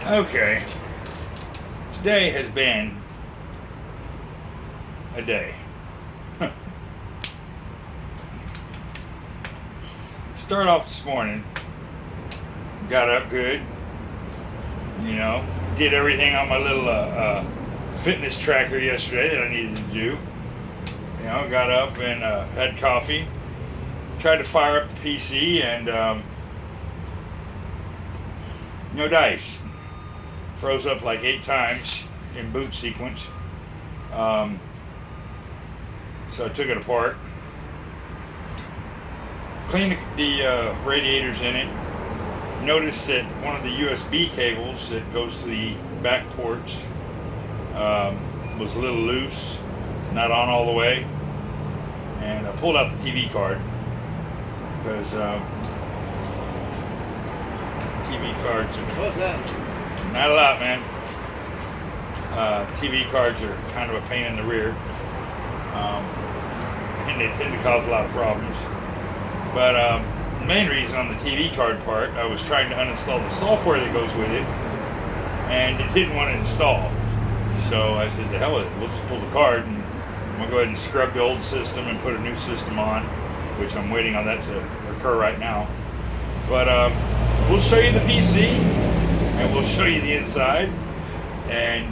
Okay, today has been a day. Start off this morning, got up good, did everything on my little fitness tracker yesterday that I needed to do. Got up and had coffee, tried to fire up the PC, and no dice. Froze up like 8 times in boot sequence. So I took it apart, cleaned the radiators in it. Noticed that one of the USB cables that goes to the back ports was a little loose, not on all the way. And I pulled out the TV card because TV cards are... What's that? Not a lot, man. TV cards are kind of a pain in the rear. And they tend to cause a lot of problems. But the main reason on the TV card part, I was trying to uninstall the software that goes with it, and it didn't want to install. So I said, the hell with it, we'll just pull the card, and I'm going to go ahead and scrub the old system and put a new system on, which I'm waiting on that to occur right now. But we'll show you the PC, and we'll show you the inside, and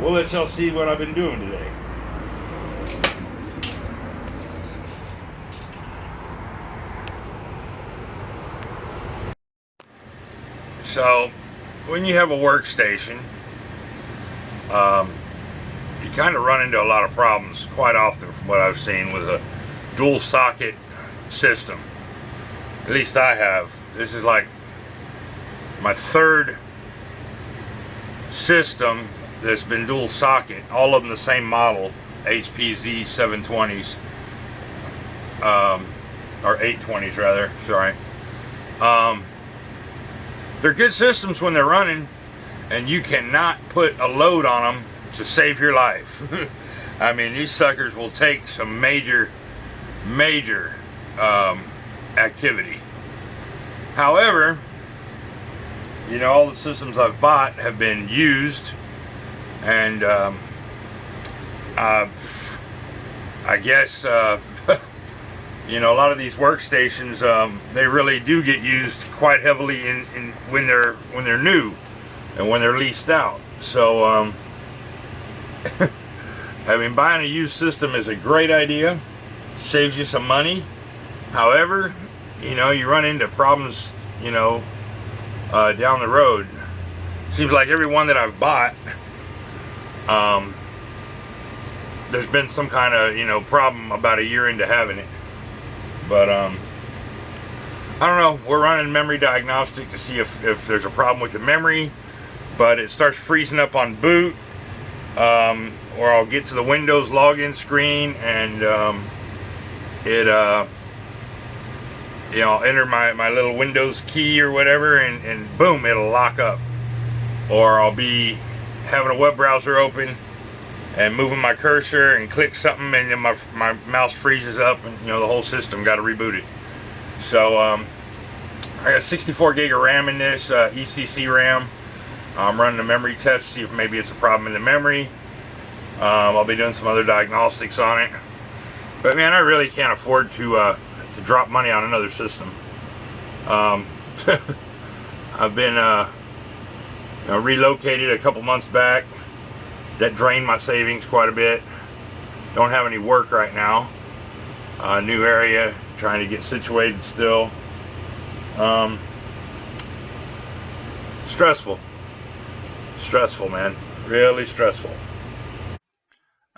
we'll let y'all see what I've been doing today. So, when you have a workstation, you kind of run into a lot of problems quite often from what I've seen with a dual socket system. At least I have. This is like my third system that's been dual socket, all of them the same model, HP Z720s, or 820s rather, sorry. They're good systems when they're running, and you cannot put a load on them to save your life. I mean, these suckers will take some major activity. However, all the systems I've bought have been used, and I guess a lot of these workstations, they really do get used quite heavily in when they're new and when they're leased out. So I mean, buying a used system is a great idea, saves you some money. However, you run into problems down the road. Seems like every one that I've bought, there's been some kind of problem about a year into having it. But I don't know, we're running memory diagnostic to see if there's a problem with the memory, but it starts freezing up on boot, or I'll get to the Windows login screen and I'll enter my little Windows key or whatever, and boom, it'll lock up. Or I'll be having a web browser open and moving my cursor and click something, and then my mouse freezes up, and the whole system got to reboot it. So I got 64 gig of RAM in this, ECC RAM. I'm running a memory test to see if maybe it's a problem in the memory. I'll be doing some other diagnostics on it. But man, I really can't afford to drop money on another system. I've been relocated a couple months back. That drained my savings quite a bit. Don't have any work right now. New area, trying to get situated still. Stressful, man. Really stressful.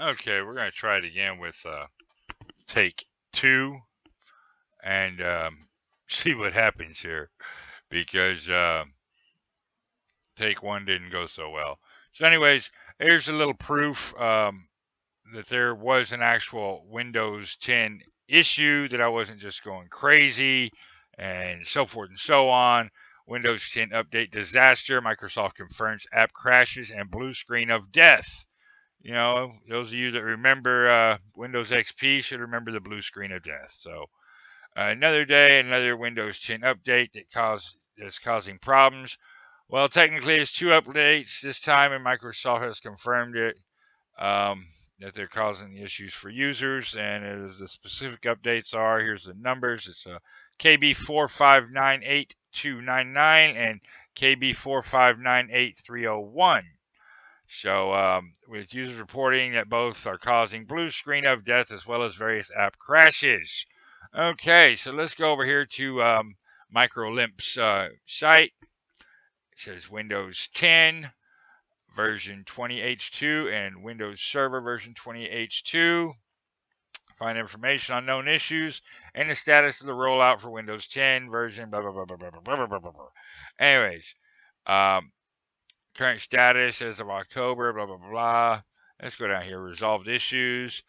Okay, we're going to try it again with take 2 and see what happens here, because take 1 didn't go so well. So anyways, here's a little proof that there was an actual Windows 10 issue, that I wasn't just going crazy and so forth and so on. Windows 10 update disaster. Microsoft confirms app crashes and blue screen of death. Those of you that remember Windows XP should remember the blue screen of death. So another day, another Windows 10 update that's causing problems. Well, technically it's 2 updates this time, and Microsoft has confirmed it, that they're causing the issues for users. And as the specific updates are, here's the numbers. It's a KB4598299 and KB4598301. So with users reporting that both are causing blue screen of death as well as various app crashes. Okay, so let's go over here to MicroLimp's site. It says Windows 10 version 20H2 and Windows Server version 20H2. Find information on known issues and the status of the rollout for Windows 10 version blah blah blah blah blah blah blah blah blah. Anyways, current status as of October blah blah blah. Let's go down here. Resolved issues.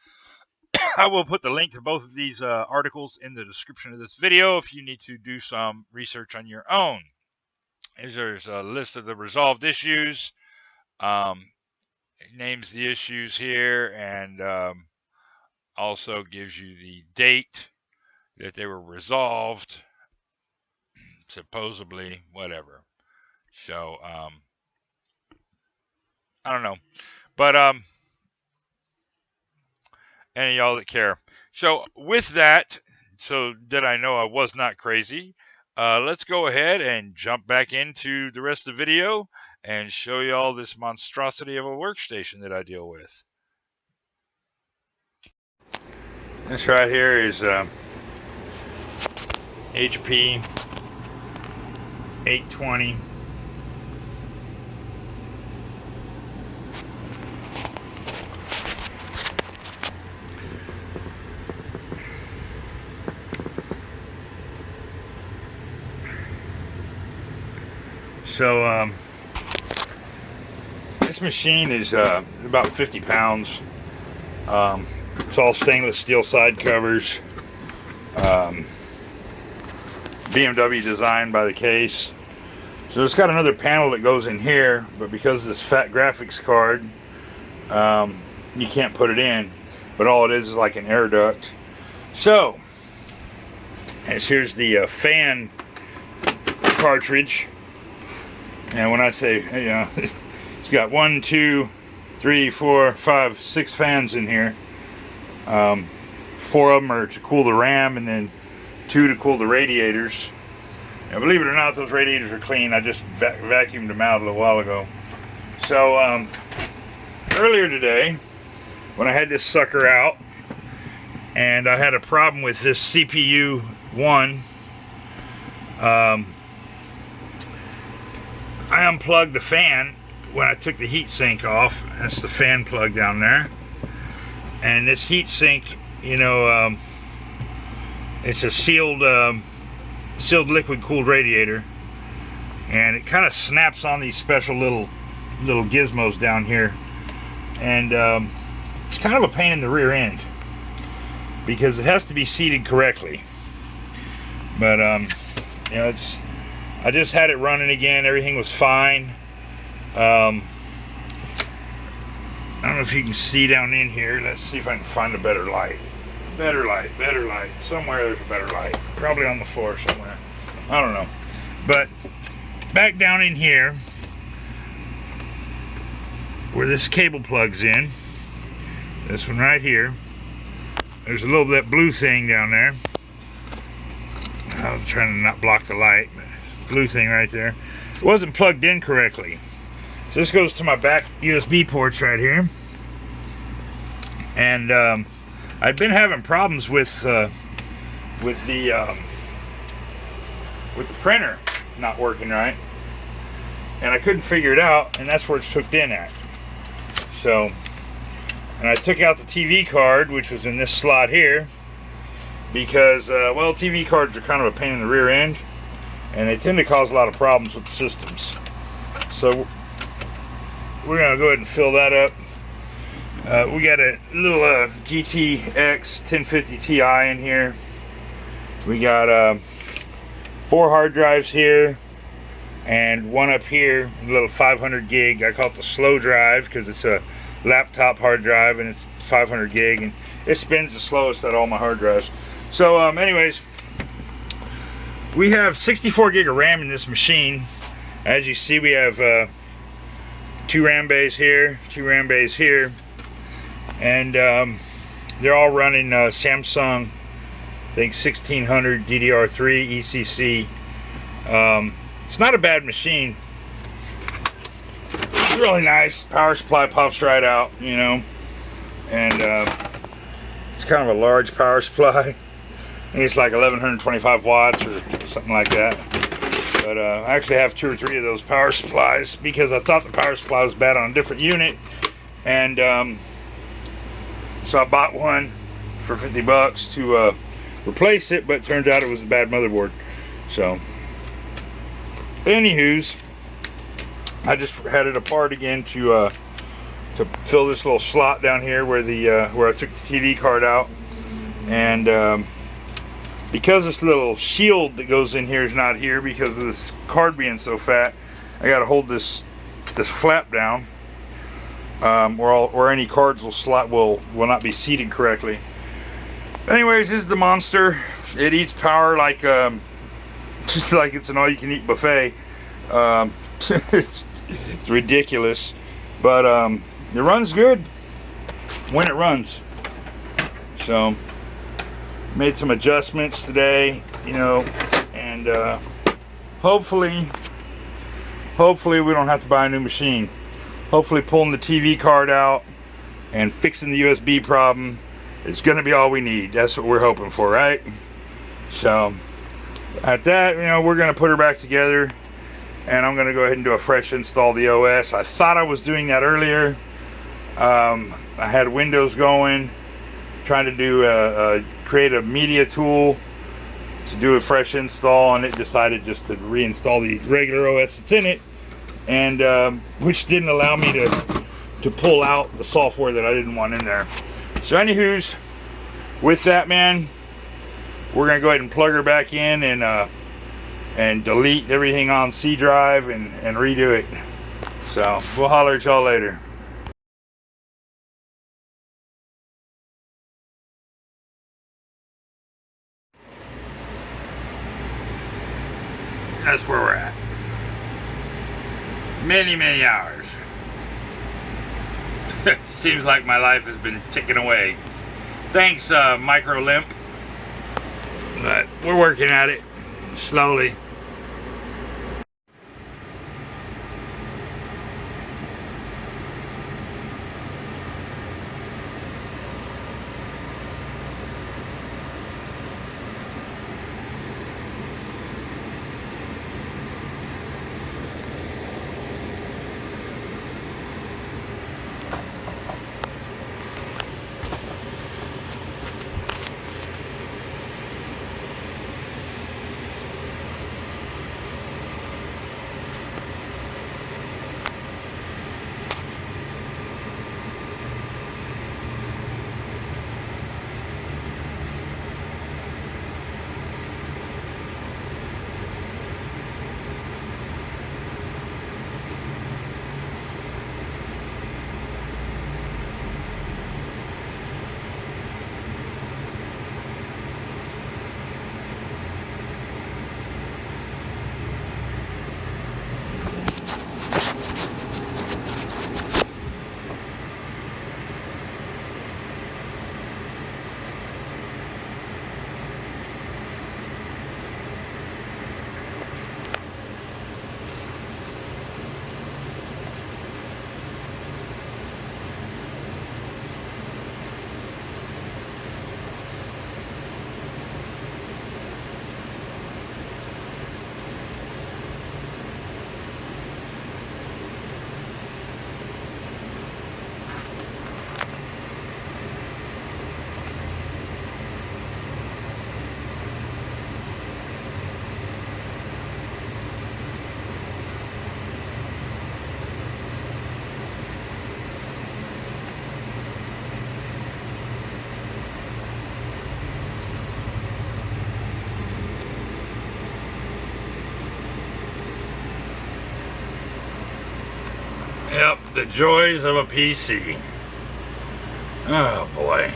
I will put the link to both of these articles in the description of this video if you need to do some research on your own. There's a list of the resolved issues. It names the issues here and also gives you the date that they were resolved, supposedly, whatever. So I don't know, but any of y'all that care. So with that, so that I know I was not crazy, let's go ahead and jump back into the rest of the video and show y'all this monstrosity of a workstation that I deal with. This right here is HP 820. So this machine is about 50 pounds. It's all stainless steel side covers. BMW design by the case. So it's got another panel that goes in here, but because of this fat graphics card, you can't put it in. But all it is like an air duct. So, here's the fan cartridge. And when I say, you know, it's got 1, 2, 3, 4, 5, 6 fans in here. 4 of them are to cool the RAM, and then 2 to cool the radiators. Now, believe it or not, those radiators are clean. I just vacuumed them out a little while ago. So earlier today, when I had this sucker out, and I had a problem with this CPU 1, I unplugged the fan when I took the heat sink off. That's the fan plug down there. And this heat sink, you know, it's a sealed liquid cooled radiator, and it kind of snaps on these special little gizmos down here, and it's kind of a pain in the rear end because it has to be seated correctly. But you know, I just had it running again. Everything was fine. I don't know if you can see down in here. Let's see if I can find a better light. Better light. Somewhere there's a better light. Probably on the floor somewhere. I don't know. But back down in here, where this cable plugs in, this one right here, there's a little bit of that blue thing down there. I was trying to not block the light, but blue thing right there. It wasn't plugged in correctly. So this goes to my back USB ports right here. And I've been having problems with the printer not working right, and I couldn't figure it out, and that's where it's hooked in at. So, and I took out the TV card, which was in this slot here, because well, TV cards are kind of a pain in the rear end, and they tend to cause a lot of problems with the systems. So we're gonna go ahead and fill that up. We got a little GTX 1050 Ti in here. We got 4 hard drives here, and one up here, a little 500 gig. I call it the slow drive because it's a laptop hard drive, and it's 500 gig, and it spins the slowest out of all my hard drives. So anyways, we have 64 gig of RAM in this machine, As you see, we have 2 RAM bays here, 2 RAM bays here, and they're all running Samsung, I think 1600 DDR3 ECC. It's not a bad machine. It's really nice. Power supply pops right out, you know, and it's kind of a large power supply. I think it's like 1125 watts or something like that. But I actually have 2 or 3 of those power supplies because I thought the power supply was bad on a different unit, and so I bought one for 50 bucks to replace it, but it turns out it was a bad motherboard. So anywho's, I just had it apart again to fill this little slot down here where the where I took the TV card out, and because this little shield that goes in here is not here because of this card being so fat, I got to hold this flap down, or any cards will not be seated correctly. Anyways, this is the monster. It eats power like just like it's an all-you-can-eat buffet. It's ridiculous, but it runs good when it runs. So made some adjustments today, you know, and hopefully we don't have to buy a new machine. Hopefully pulling the TV card out and fixing the USB problem is going to be all we need. That's what we're hoping for, right? So at that, you know, we're going to put her back together, and I'm going to go ahead and do a fresh install of the OS. I thought I was doing that earlier. I had Windows going, trying to do create a media tool to do a fresh install, and it decided just to reinstall the regular OS that's in it, and which didn't allow me to pull out the software that I didn't want in there. So anywho's, with that, man, we're gonna go ahead and plug her back in and delete everything on C drive and redo it. So we'll holler at y'all later. That's where we're at. Many hours. Seems like my life has been ticking away. Thanks, MicroLimp. But we're working at it slowly. Yep, the joys of a PC. Oh boy.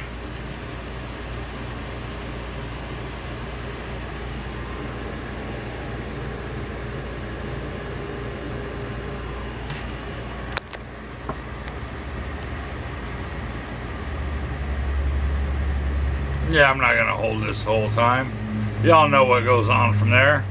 Yeah, I'm not gonna hold this whole time. Y'all know what goes on from there.